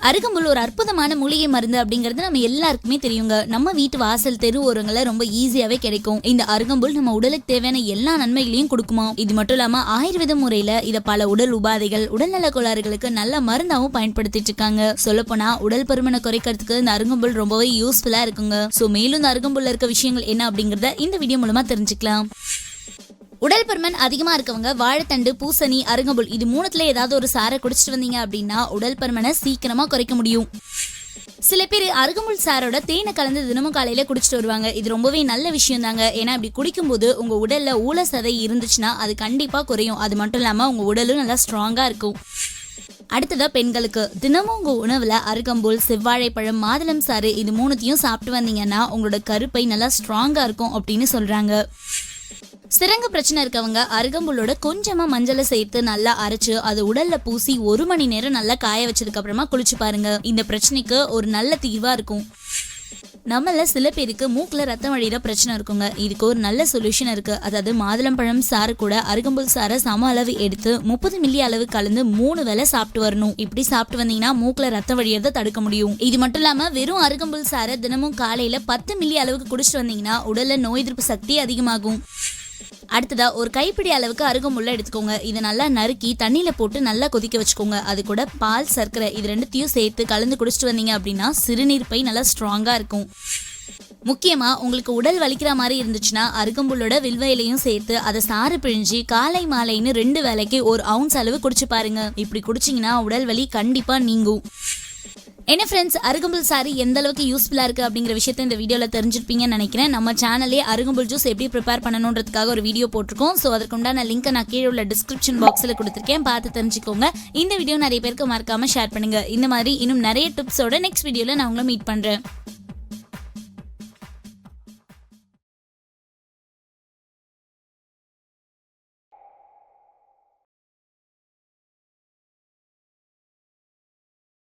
அருகம்புல் ஒரு அற்புதமான மூலிகை மருந்து அப்படிங்கிறது நம்ம எல்லாருக்குமே தெரியுங்க. நம்ம வீட்டு வாசல் தெரு ஓரங்கள ரொம்ப ஈஸியாவே கிடைக்கும். இந்த அருகம்புல் நம்ம உடலுக்கு தேவையான எல்லா நன்மைகளையும் கொடுக்குமா. இது மட்டும் இல்லாம ஆயுர்வேத முறையில இத பல உடல் உபாதைகள், உடல்நல கோளாறுகளுக்கு நல்ல மருந்தாவும் பயன்படுத்திட்டு இருக்காங்க. சொல்லப்போனா உடல் பருமனை குறைக்கிறதுக்கு இந்த அருகம்புல் ரொம்பவே யூஸ்ஃபுல்லா இருக்குங்க. சோ மேலும் இந்த அருகம்புல்ல இருக்க விஷயங்கள் என்ன அப்படிங்கறத இந்த வீடியோ மூலமா தெரிஞ்சுக்கலாம். உடல் பருமன் அதிகமா இருக்கவங்க வாழைத்தண்டு, பூசணி, அருகம்புல் இது மூணுத்துல ஏதாவது ஒரு சாரை குடிச்சிட்டு வந்தீங்க அப்படின்னா உடல் பருமனை சீக்கிரமா குறைக்க முடியும். சில பேர் அருகம்புல் சாரோட தேனை கலந்து தினமும் காலையில குடிச்சிட்டு வருவாங்க. இது ரொம்பவே நல்ல விஷயம் தாங்க. ஏன்னா இப்படி குடிக்கும்போது உங்க உடல்ல ஊழ சதை இருந்துச்சுன்னா அது கண்டிப்பா குறையும். அது மட்டும் இல்லாம உங்க உடலும் நல்லா ஸ்ட்ராங்கா இருக்கும். அடுத்ததா பெண்களுக்கு தினமும் உங்க உணவுல அருகம்புல், செவ்வாழைப்பழம், மாதுளம் சாறு இது மூணுத்தையும் சாப்பிட்டு வந்தீங்கன்னா உங்களோட கருப்பை நல்லா ஸ்ட்ராங்கா இருக்கும் அப்படின்னு சொல்றாங்க. சிரங்க பிரச்சனை இருக்கவங்க அருகம்புல்லோட கொஞ்சமா மஞ்சளை சேர்த்து நல்லா அரைச்சு அது உடல்ல பூசி 1 மணி நேரம் நல்லா காய வச்சதுக்கு அப்புறமா குளிச்சு பாருங்க. இந்த பிரச்சனைக்கு ஒரு நல்ல தீர்வா இருக்கும். நம்மள சில பேருக்கு மூக்குல ரத்தம் வழியிற பிரச்சனை இருக்குங்க. இதுக்கு ஒரு நல்ல சொல்யூஷன் இருக்கு. அதாவது மாதுளம்பழம் சாறு கூட அருகம்புல் சாரை சம அளவு எடுத்து 30 மில்லி அளவு கலந்து 3 வேளை சாப்பிட்டு வரணும். இப்படி சாப்பிட்டு வந்தீங்கன்னா மூக்குல ரத்தம் வழியறத தடுக்க முடியும். இது மட்டும் இல்லாம வெறும் அருகம்புல் சாரை தினமும் காலையில 10 மில்லி அளவுக்கு குடிச்சிட்டு வந்தீங்கன்னா உடல்ல நோய் எதிர்ப்பு சக்தி அதிகமாகும். அடுத்ததா ஒரு கைப்பிடி அளவுக்கு அருகம்புல்ல எடுத்துக்கோங்க. இதை நல்லா நறுக்கி தண்ணியில போட்டு நல்லா கொதிக்க வச்சுக்கோங்க. அது கூட பால், சர்க்கரை இது ரெண்டுத்தையும் சேர்த்து கலந்து குடிச்சிட்டு வந்தீங்க அப்படின்னா சிறுநீர் பை நல்லா ஸ்ட்ராங்கா இருக்கும். முக்கியமா உங்களுக்கு உடல் வலிக்கிற மாதிரி இருந்துச்சுன்னா அருகம்புல்லோட வில்வ இலையும் சேர்த்து அதை சாறு பிழிஞ்சு காலை மாலைன்னு 2 வேளைக்கு 1 ounce அளவு குடிச்சு பாருங்க. இப்படி குடிச்சிங்கன்னா உடல் வலி கண்டிப்பா நீங்கும். என்ன ஃப்ரெண்ட்ஸ், அருகம்புல் சாறு எந்த அளவுக்கு யூஸ்ஃபுல்லா இருக்கு அப்படிங்கிற விஷயத்தை இந்த வீடியோல தெரிஞ்சிருப்பீங்கன்னு நினைக்கிறேன். நம்ம சேனலே அருகம்புல் ஜூஸ் எப்படி ப்ரிப்பேர் பண்ணணுன்றதுக்காக ஒரு வீடியோ போட்டிருக்கோம். ஸோ அதற்குண்டான லிங்க் நான் கீழே உள்ள டிஸ்கிரிப்ஷன் பாக்ஸில் கொடுத்துருக்கேன், பார்த்து தெரிஞ்சுக்கோங்க. இந்த வீடியோ நிறைய பேருக்கு மறக்காம ஷேர் பண்ணுங்க. இந்த மாதிரி இன்னும் நிறைய டிப்ஸோட நெக்ஸ்ட் வீடியோல நான் உங்களை மீட் பண்றேன்.